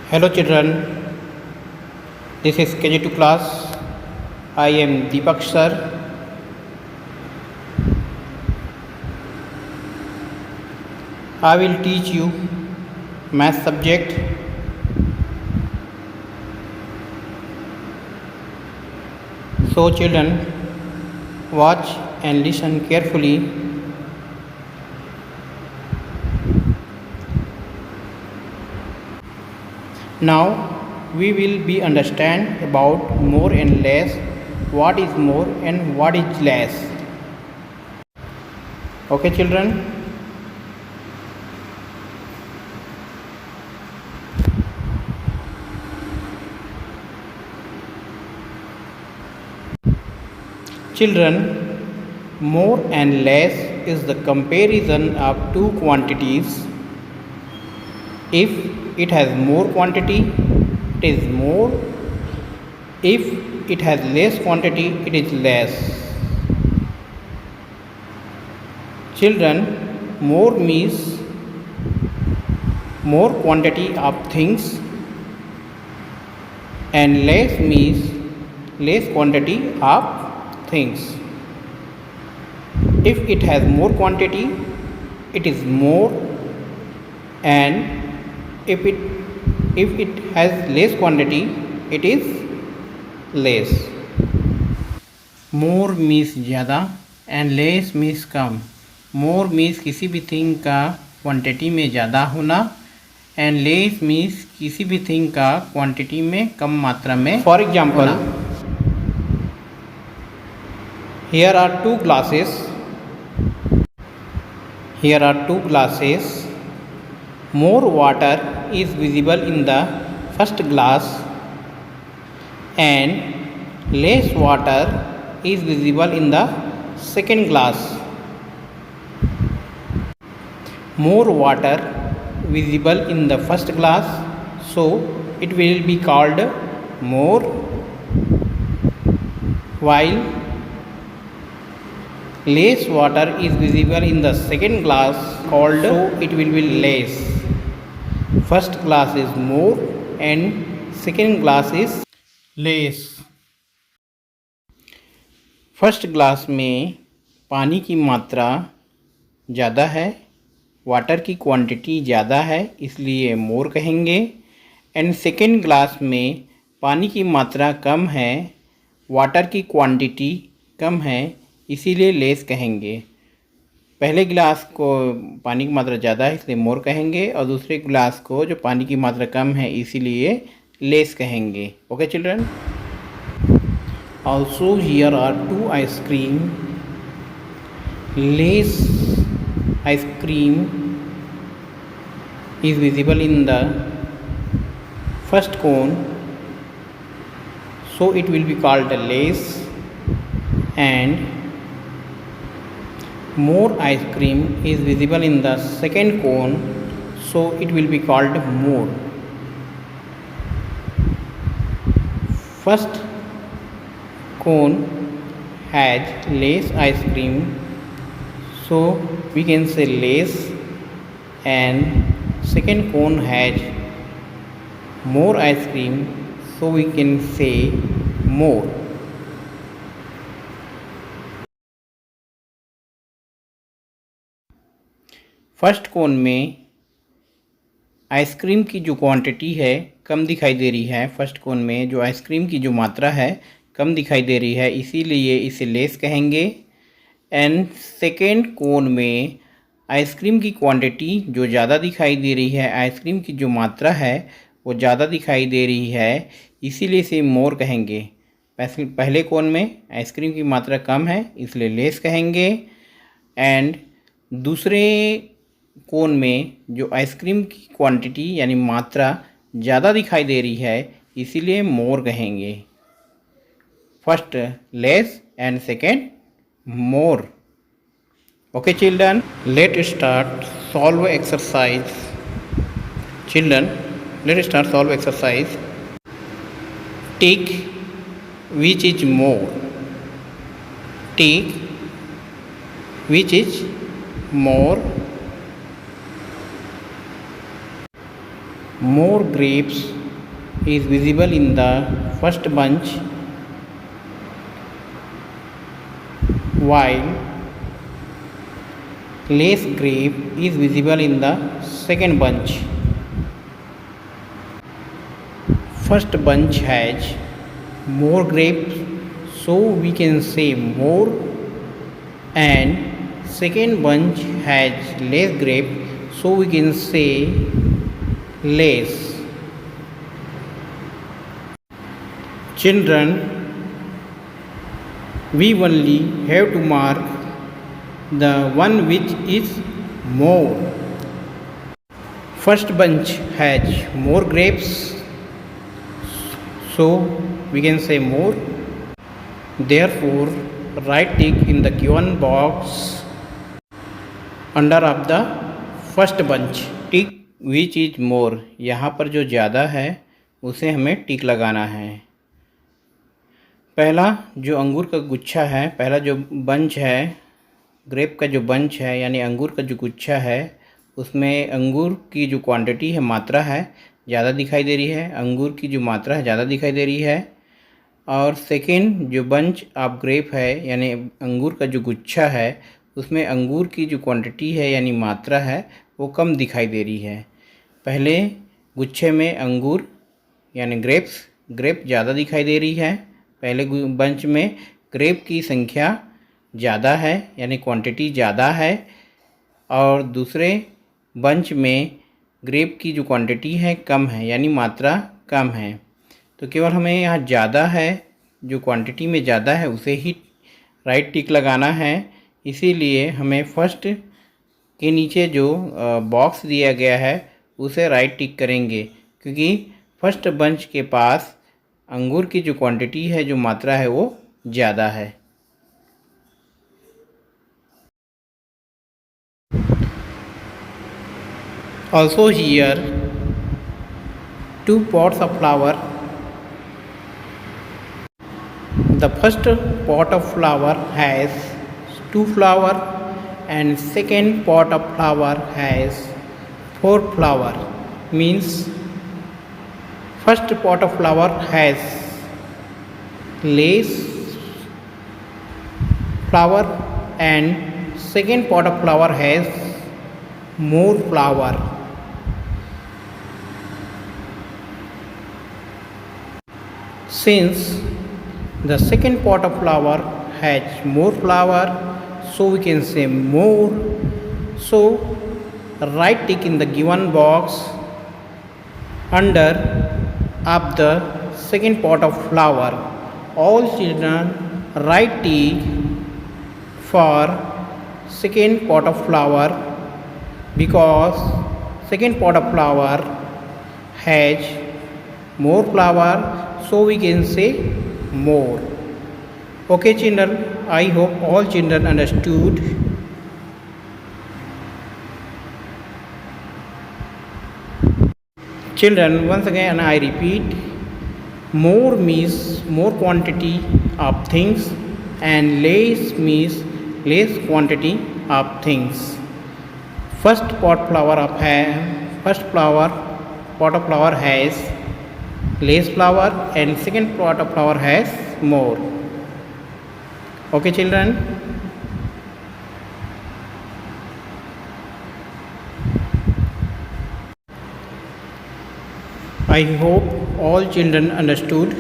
Hello children, this is KG2 class. I am Deepak sir. I will teach you math subject. So children, watch and listen carefully. Now we will be understand about more and less, what is more and what is less. Okay children. Children, more and less is the comparison of two quantities. If it has more quantity, it is more. If it has less quantity, it is less. Children, more means more quantity of things and less means less quantity of things. If it has more quantity, it is more, and if it has less quantity, it is less. More means ज़्यादा and less means come. More means किसी भी thing का quantity में ज़्यादा होना and less means किसी भी thing का क्वांटिटी में कम मात्रा में. For example, here are two glasses. Here are two glasses. More water is visible in the first glass and less water is visible in the second glass. More water visible in the first glass, so it will be called more, while less water is visible in the second glass called, so it will be less. First glass is more and second glass is less. First glass में पानी की मात्रा ज़्यादा है, water की quantity ज़्यादा है, इसलिए मोर कहेंगे. एंड सेकेंड ग्लास में पानी की मात्रा कम है, वाटर की क्वांटिटी कम है, इसीलिए लेस कहेंगे. पहले गिलास को पानी की मात्रा ज़्यादा है इसलिए मोर कहेंगे, और दूसरे गिलास को जो पानी की मात्रा कम है इसीलिए लेस कहेंगे. Okay children. Also here are two ice cream. Less ice cream is visible in the first cone, so it will be called less. And more ice cream is visible in the second cone, so it will be called more. First cone has less ice cream, so we can say less, and second cone has more ice cream, so we can say more. First cone में ice cream की जो quantity है कम दिखाई दे रही है. First cone में जो ice cream की जो मात्रा है कम दिखाई दे रही है, इसीलिए इसे लेस कहेंगे. एंड सेकेंड कोन में आइसक्रीम की क्वांटिटी जो ज़्यादा दिखाई दे रही है, आइसक्रीम की जो मात्रा है वो ज़्यादा दिखाई दे रही है, इसीलिए इसे मोर कहेंगे. पहले कोन में आइसक्रीम की मात्रा कम है इसलिए लेस कहेंगे, एंड दूसरे कोन में जो आइसक्रीम की क्वांटिटी यानी मात्रा ज़्यादा दिखाई दे रही है इसीलिए मोर कहेंगे. First less and second more. Okay children, let start solve exercise. Children, let start solve exercise. Tick which is more. Tick which is more. More grapes is visible in the first bunch, while less grape is visible in the second bunch. First bunch has more grapes, so we can say more, and second bunch has less grape, so we can say less. Children, we only have to mark the one which is more. First bunch has more grapes, so we can say more. Therefore, write tick in the given box under of the first bunch. Tick which is more, यहाँ पर जो ज़्यादा है उसे हमें टिक लगाना है। पहला जो अंगूर का गुच्छा है, पहला जो बंच है, ग्रेप का जो बंच है यानी अंगूर का जो गुच्छा है, उसमें अंगूर की जो क्वांटिटी है, मात्रा है, ज़्यादा दिखाई दे रही है। अंगूर की जो मात्रा है ज़्यादा दिखाई दे रही है। और सेकेंड जो बंच ऑफ ग्रेप है यानी अंगूर का जो गुच्छा है, उसमें अंगूर की जो क्वांटिटी है यानी मात्रा है वो कम दिखाई दे रही है। पहले गुच्छे में अंगूर यानी ग्रेप ज़्यादा दिखाई दे रही है। पहले बंच में ग्रेप की संख्या ज़्यादा है यानी क्वांटिटी ज़्यादा है, और दूसरे बंच में ग्रेप की जो क्वांटिटी है कम है यानी मात्रा कम है। तो केवल हमें यहाँ ज़्यादा है, जो क्वांटिटी में ज़्यादा है उसे ही राइट टिक लगाना है। इसीलिए हमें फर्स्ट के नीचे जो बॉक्स दिया गया है उसे राइट टिक करेंगे, क्योंकि फर्स्ट बंच के पास अंगूर की जो क्वांटिटी है, जो मात्रा है, वो ज़्यादा है। Also here 2 pots of flower. The first pot of flower has 2 flower and second pot of flower has 4 flower. Means first pot of flower has less flower and second pot of flower has more flower. Since the second pot of flower has more flower, so we can say more. So right tick in the given box under of the second pot of flower. All children right tick for second pot of flower, because second pot of flower has more flower, so we can say more. Okay children, I hope all children understood. Children, once again I repeat, more means more quantity of things and less means less quantity of things. First pot of flower has less flower and second pot of flower has more. Okay children. I hope all children understood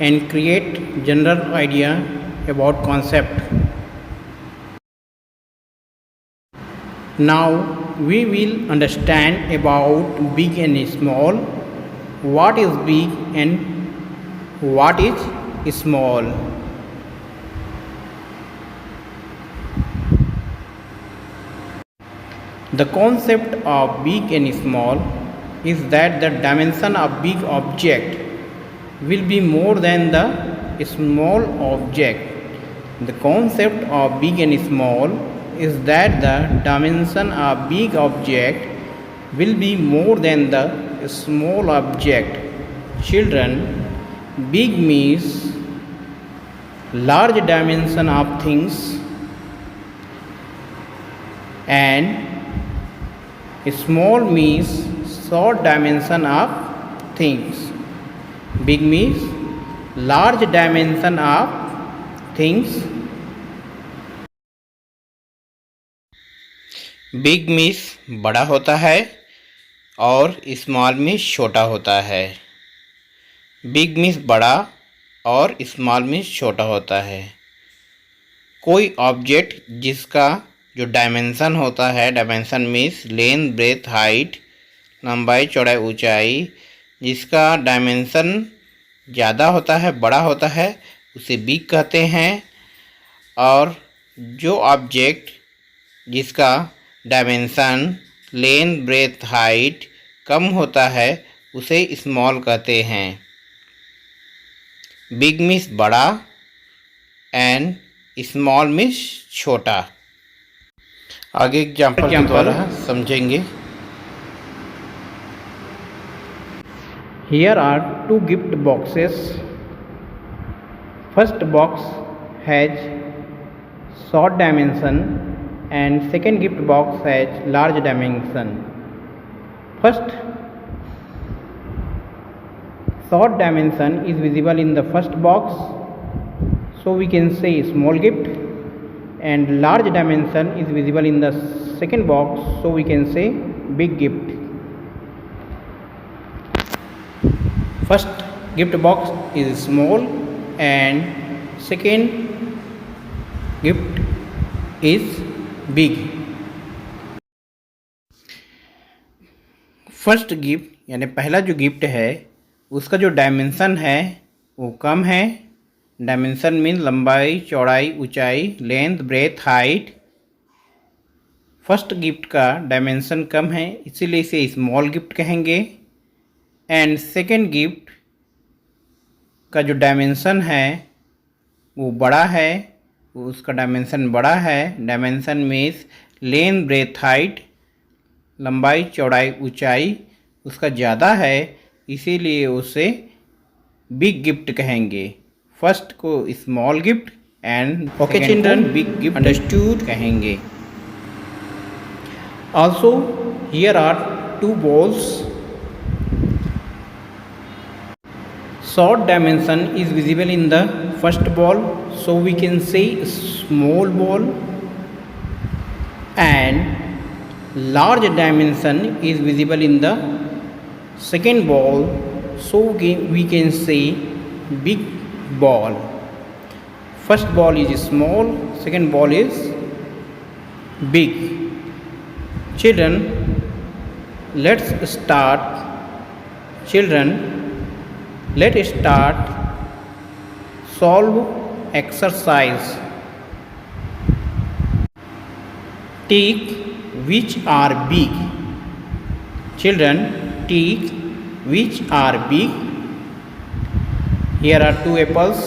and create general idea about concept. Now we will understand about big and small. What is big and what is small? The concept of big and small is that the dimension of big object will be more than the small object. The concept of big and small is that the dimension of big object will be more than the small object. Children, big means large dimension of things and small means short dimension of things. Big means large dimension of things. Big means बड़ा होता है और small means छोटा होता है। Big means बड़ा और small means छोटा होता है। कोई ऑब्जेक्ट जिसका जो डायमेंशन होता है, dimension means length, breadth, height, लंबाई, चौड़ाई, ऊंचाई, जिसका डायमेंशन ज़्यादा होता है, बड़ा होता है, उसे बिग कहते हैं। और जो ऑब्जेक्ट जिसका डायमेंशन लेंथ, ब्रेथ, हाइट कम होता है उसे स्मॉल कहते हैं। बिग मीन्स बड़ा एंड स्मॉल मीन्स छोटा। आगे एग्जाम्पल के द्वारा समझेंगे। Here are two gift boxes. First box has short dimension and second gift box has large dimension. First short dimension is visible in the first box, so we can say small gift, and large dimension is visible in the second box, so we can say big gift. First gift box is small and second gift is big. First gift यानी पहला जो gift है उसका जो dimension है वो कम है। Dimension mean लंबाई, चौड़ाई, ऊंचाई, length, breadth, height. First gift का डायमेंशन कम है इसीलिए इसे स्मॉल गिफ्ट कहेंगे। एंड सेकेंड गिफ्ट का जो डायमेंशन है वो बड़ा है, उसका डायमेंशन बड़ा है। Dimension means length, breadth, height, लंबाई, चौड़ाई, ऊंचाई उसका ज़्यादा है, इसीलिए उसे बिग गिफ्ट कहेंगे। फर्स्ट को small gift and okay children big gift understood कहेंगे। Also here are two balls. Short dimension is visible in the first ball, so we can say small ball, and large dimension is visible in the second ball, so we can say big ball. First ball is small, second ball is big. Children, let's start. Let's start solve exercise. Tick which are big. Children, tick which are big. Here are two apples.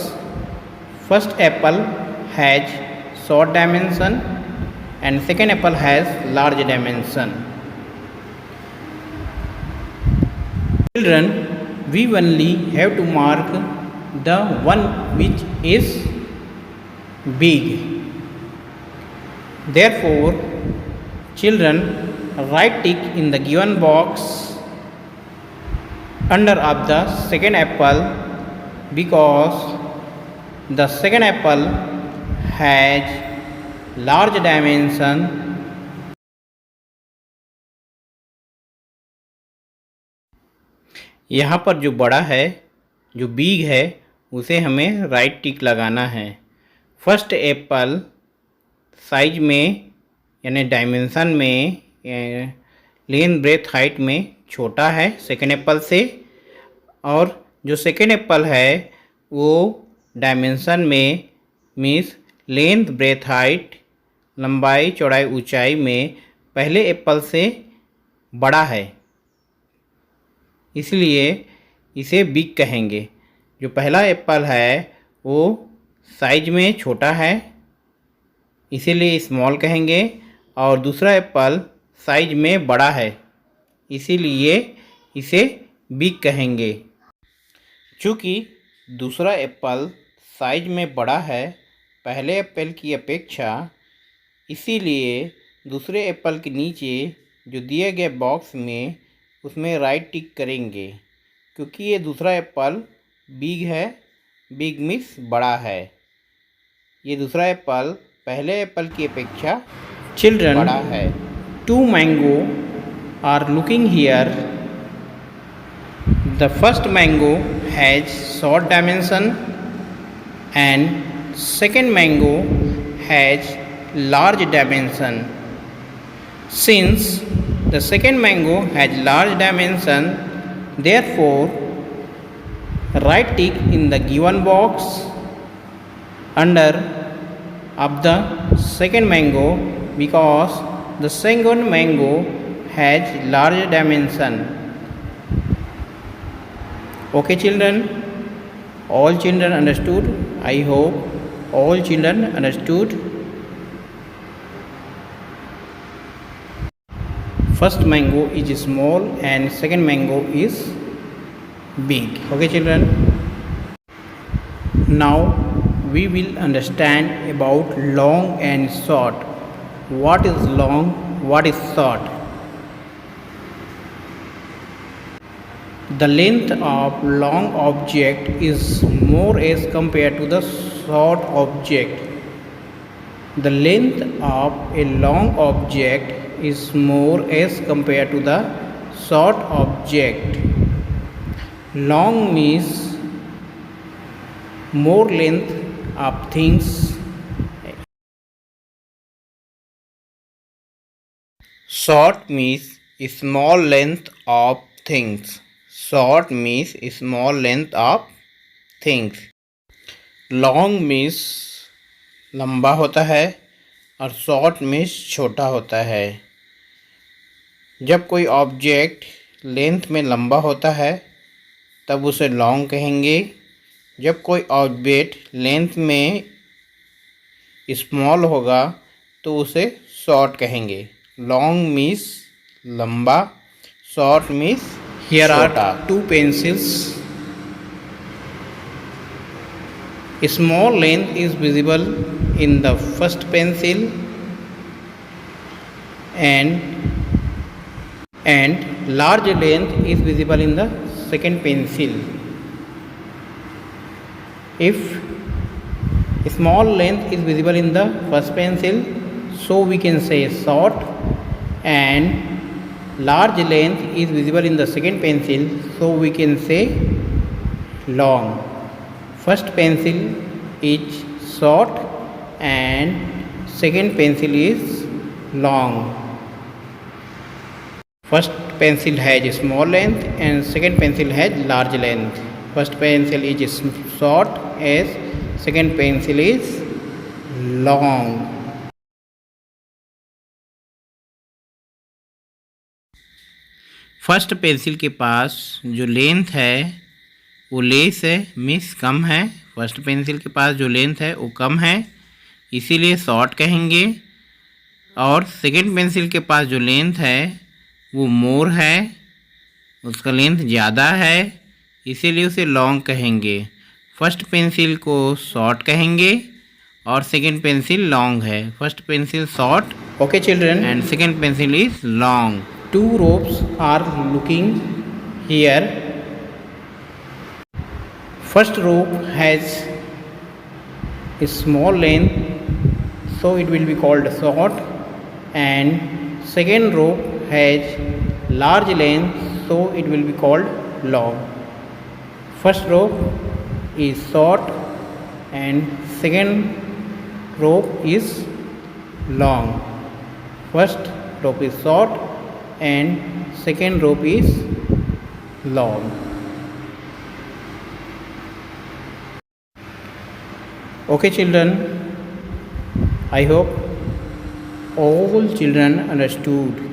First apple has short dimension and second apple has large dimension. Children, we only have to mark the one which is big. Therefore, children, write tick in the given box under of the second apple because the second apple has large dimension. यहाँ पर जो बड़ा है, जो big है, उसे हमें right टिक लगाना है। फर्स्ट एप्पल साइज में यानी डायमेंशन में, लेंथ, ब्रेथ, हाइट में छोटा है सेकेंड एप्पल से, और जो सेकेंड एप्पल है वो डायमेंशन में मीन्स लेंथ, ब्रेथ, हाइट, लंबाई, चौड़ाई, ऊंचाई में पहले एप्पल से बड़ा है, इसलिए इसे बिग कहेंगे। जो पहला एप्पल है वो साइज में छोटा है, इसीलिए स्मॉल कहेंगे, और दूसरा एप्पल साइज में बड़ा है, इसीलिए इसे बिग कहेंगे। चूँकि दूसरा एप्पल साइज में बड़ा है पहले एप्पल की अपेक्षा, इसीलिए दूसरे एप्पल के नीचे जो दिए गए बॉक्स में उसमें राइट टिक करेंगे, क्योंकि ये दूसरा एप्पल बिग है, बिग मीन्स बड़ा है। ये दूसरा एप्पल पहले एप्पल की अपेक्षा बड़ा है। 2 mango are looking here. The first mango has short dimension and second mango has large dimension. Since the second mango has large dimension, therefore right tick in the given box under of the second mango, because the second mango has large dimension. Okay children, all children understood? I hope all children understood. First mango is small and second mango is big. Okay children, now we will understand about long and short. What is long, what is short? The length of long object is more as compared to the short object. The length of a long object is more as compared to the short object. Long means more length of things. Short means small length of things. Short means small length of things. Long means लंबा होता है और short means छोटा होता है। जब कोई object length में लंबा होता है तब उसे लॉन्ग कहेंगे। जब कोई ऑब्जेक्ट लेंथ में स्मॉल होगा तो उसे शॉर्ट कहेंगे। लॉन्ग मीन्स लंबा, शॉर्ट मीन्स here छोटा। are 2 pencils. A small length is visible in the first pencil and large length is visible in the second pencil. If small length is visible in the first pencil, so we can say short, and large length is visible in the second pencil, so we can say long. First pencil is short and second pencil is long. First pencil has small length and second pencil has large length. First pencil is short as second pencil is long. First pencil के पास जो length है वो less है, means कम है। First pencil के पास जो length है वो कम है, इसीलिए शॉर्ट कहेंगे। और सेकंड पेंसिल के पास जो लेंथ है वो मोर है, उसका लेंथ ज़्यादा है, इसीलिए उसे लॉन्ग कहेंगे। फर्स्ट पेंसिल को शॉर्ट कहेंगे और सेकंड पेंसिल लॉन्ग है। First pencil short, okay children, and second pencil is long. 2 ropes are looking here. First rope has a small length, so it will be called short, and second rope has large length, so it will be called long. First rope is short and second rope is long. First rope is short and second rope is long. Okay children, I hope all children understood.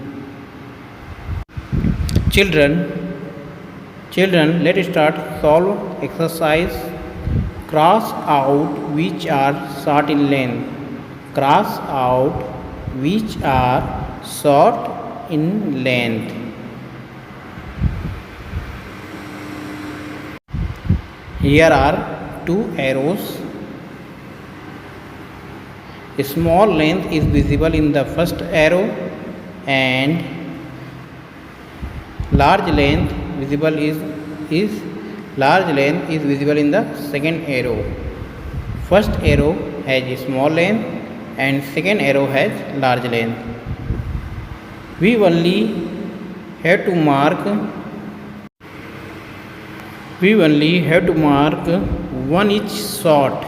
Children, let's start solve exercise. Cross out which are short in length. Cross out which are short in length. Here are 2 arrows. A small length is visible in the first arrow and Large length large length is visible in the second arrow. First arrow has small length and second arrow has large length. We only have to mark one each short.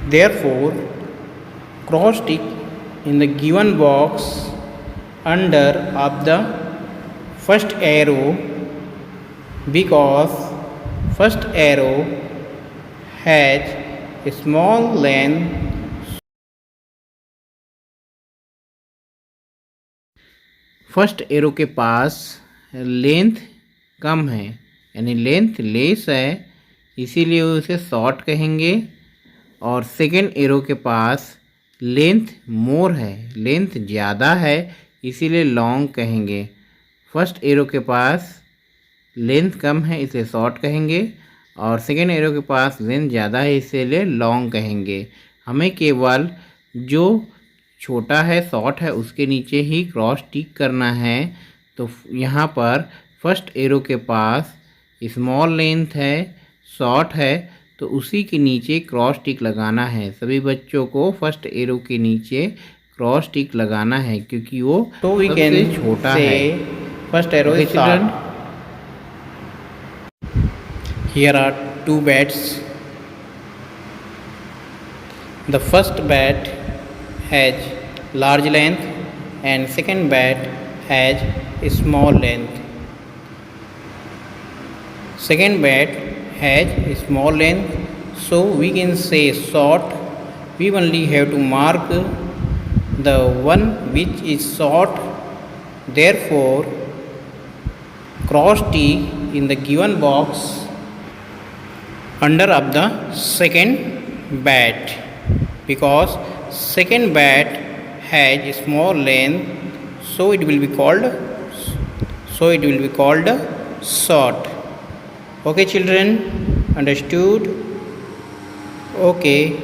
Therefore, cross tick in the given box under of the first arrow, because first arrow has a small length. First arrow के पास length कम है, यानी length less है, इसीलिए उसे short कहेंगे। और second arrow के पास length मोर है, लेंथ ज़्यादा है, इसीलिए लॉन्ग कहेंगे। फर्स्ट एरो के पास लेंथ कम है, इसे शॉर्ट कहेंगे, और सेकेंड एरो के पास लेंथ ज़्यादा है, इसीलिए लॉन्ग कहेंगे। हमें केवल जो छोटा है, शॉर्ट है, उसके नीचे ही क्रॉस टिक करना है। तो यहाँ पर फर्स्ट एरो के पास स्मॉल लेंथ है, शॉर्ट है, तो उसी के नीचे क्रॉस टिक लगाना है। सभी बच्चों को फर्स्ट एरो के नीचे क्रॉस टिक लगाना है, क्योंकि वो सबसे छोटा है। First arrow is short. Here are two bats. The first bat has large length and second bat has a small length. Second bat has a small length, so we can say short. We only have to mark the one which is short. Therefore, cross tick in the given box under of the second bat, because second bat has a small length, so it will be called short. Okay children, understood? Okay,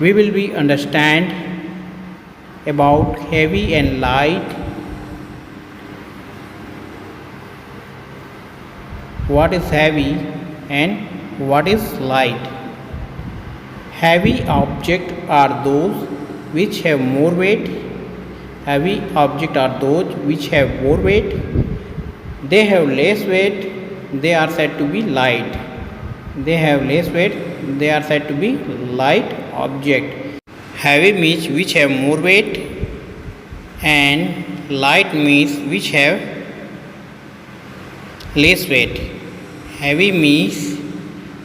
we will be understand about heavy and light. What is heavy and what is light? Heavy objects are those which have more weight. Heavy objects are those which have more weight. They have less weight. They are said to be light. They have less weight. They are said to be light object. Heavy means which have more weight, and light means which have less weight. Heavy means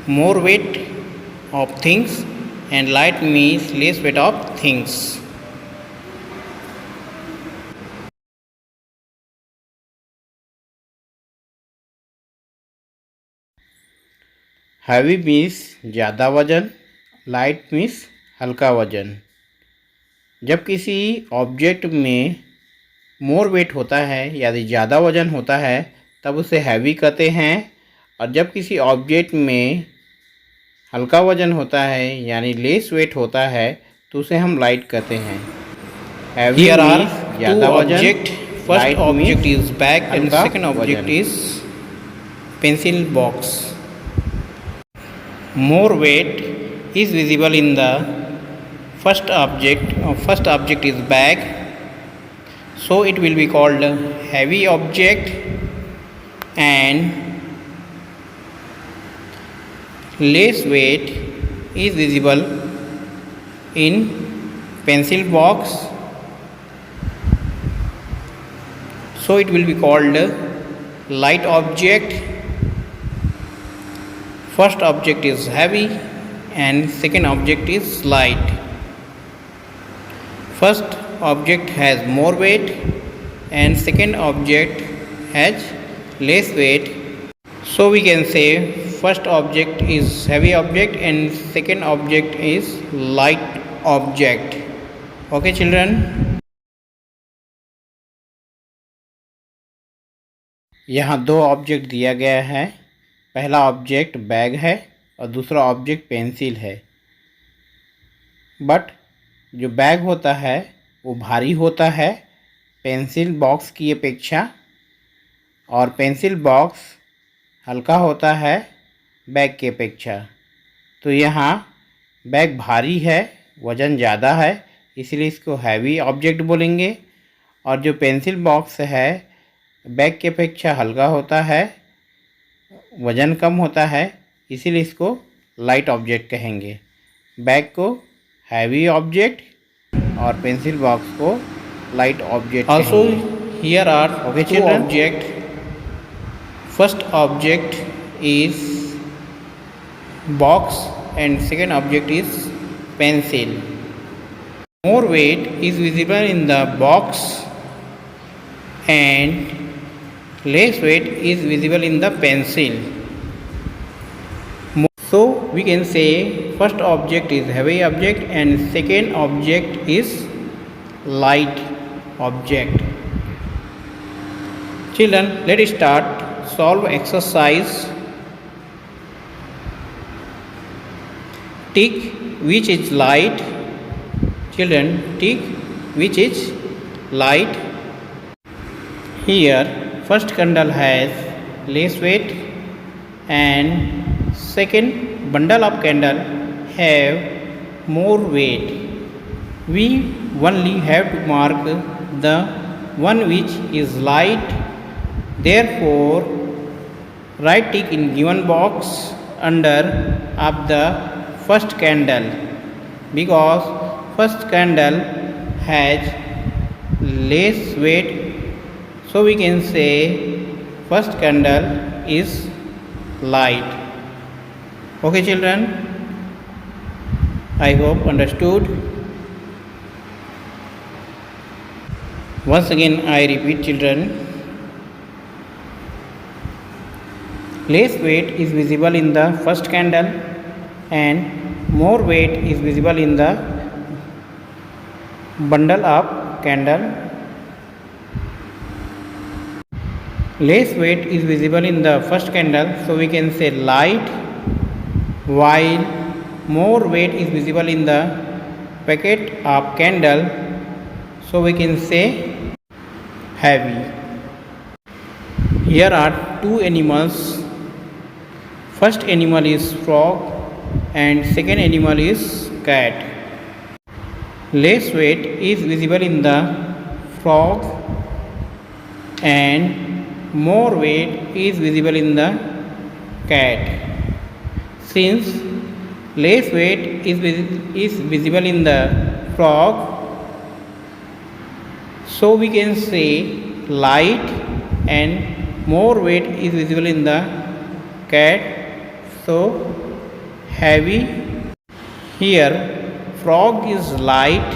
more weight of things and light means less weight of things. Heavy means ज़्यादा वजन, light means हल्का वजन। जब किसी object में more weight होता है यानी ज़्यादा वजन होता है तब उसे हैवी कहते हैं, और जब किसी ऑब्जेक्ट में हल्का वजन होता है यानी लेस वेट होता है तो उसे हम लाइट कहते हैं। हैवी ज़्यादा वजन, first object is bag and second object is pencil box. More weight is visible in the first object is bag, so it will be called heavy object, and less weight is visible in pencil box, so it will be called light object. First object is heavy and second object is light. First object has more weight and second object has less weight, so we can say first object is heavy object and second object is light object. Okay children, यहाँ दो object दिया गया है। पहला object bag है और दूसरा object pencil है। बट जो बैग होता है वो भारी होता है पेंसिल बॉक्स की अपेक्षा, और पेंसिल बॉक्स हल्का होता है बैग की अपेक्षा। तो यहाँ बैग भारी है, वज़न ज़्यादा है, इसलिए इसको हैवी ऑब्जेक्ट बोलेंगे। और जो पेंसिल बॉक्स है बैग की अपेक्षा हल्का होता है, वज़न कम होता है, इसीलिए इसको लाइट ऑब्जेक्ट कहेंगे। बैग को हैवी ऑब्जेक्ट और पेंसिल बॉक्स को लाइट ऑब्जेक्ट Also, कहेंगे। here are Okay, two children? objects. First object is box and second object is pencil. More weight is visible in the box and less weight is visible in the pencil. So we can say first object is heavy object and second object is light object. Children, let us start solve exercise. Tick which is light. Children, tick which is light. Here first candle has less weight and second bundle of candle have more weight. We only have to mark the one which is light. Therefore, write tick in given box under of the first candle, because first candle has less weight. So we can say first candle is light. Okay children, I hope understood. Once again I repeat children, less weight is visible in the first candle and more weight is visible in the bundle of candle. Less weight is visible in the first candle, so we can say light, while more weight is visible in the packet of candle, so we can say heavy. Here are two animals. First animal is frog and second animal is cat. Less weight is visible in the frog and more weight is visible in the cat. Since less weight is visible in the frog, so we can say light, and more weight is visible in the cat, so heavy. Here frog is light,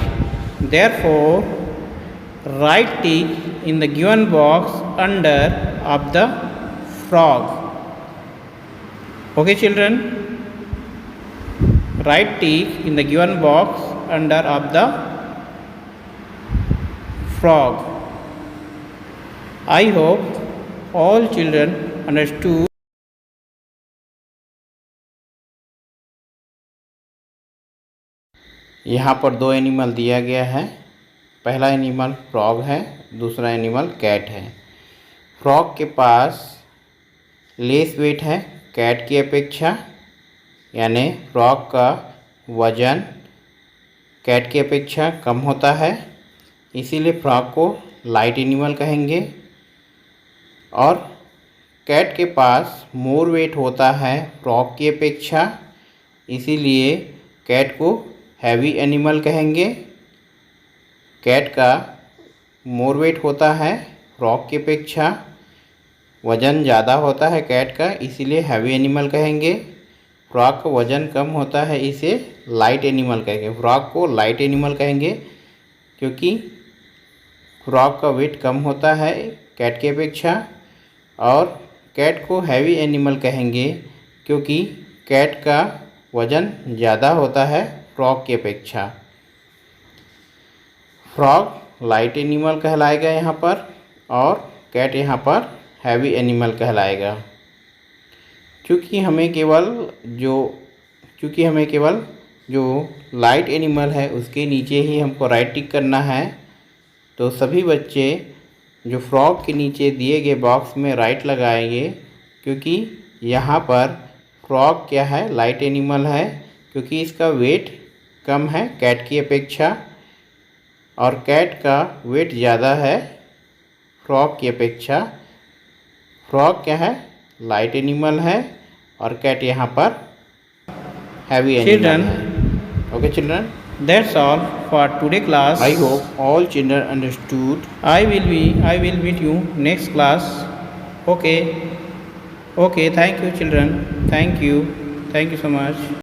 therefore write tick in the given box under of the frog. Okay children, write tick in the given box under of the frog. I hope all children understood. यहाँ पर दो animal दिया गया है। पहला animal frog है, दूसरा animal cat है। फ्रॉग के पास लेस वेट है कैट की अपेक्षा, यानी फ्रॉग का वज़न कैट की अपेक्षा कम होता है, इसीलिए फ्रॉग को लाइट एनिमल कहेंगे। और कैट के पास मोर वेट होता है फ्रॉग की अपेक्षा, इसीलिए कैट को हैवी एनिमल कहेंगे। कैट का मोर वेट होता है फ्रॉग की अपेक्षा, वज़न ज़्यादा होता है कैट का, इसीलिए हैवी एनिमल कहेंगे। फ्रॉग का वज़न कम होता है, इसे लाइट एनिमल कहेंगे। फ्रॉग को लाइट एनिमल कहेंगे क्योंकि फ्रॉग का वेट कम होता है कैट की अपेक्षा। और कैट को हैवी एनिमल कहेंगे क्योंकि कैट का वज़न ज़्यादा होता है फ्रॉग की अपेक्षा। फ्रॉग लाइट एनिमल कहलाएगा यहाँ पर, और कैट यहाँ पर हैवी एनिमल कहलाएगा। चूँकि हमें केवल जो लाइट एनिमल है उसके नीचे ही हमको राइट टिक करना है। तो सभी बच्चे जो फ्रॉग के नीचे दिए गए बॉक्स में राइट लगाएंगे, क्योंकि यहाँ पर फ्रॉग क्या है, लाइट एनिमल है, क्योंकि इसका वेट कम है कैट की अपेक्षा, और कैट का वेट ज़्यादा है फ्रॉग की अपेक्षा। फ्रॉग क्या है, लाइट एनिमल है, और कैट यहाँ पर हैवी एनिमल है। Okay children, That's all for today class. I hope all children understood. I will meet you next class. Okay. Okay. Thank you, children. Thank you so much.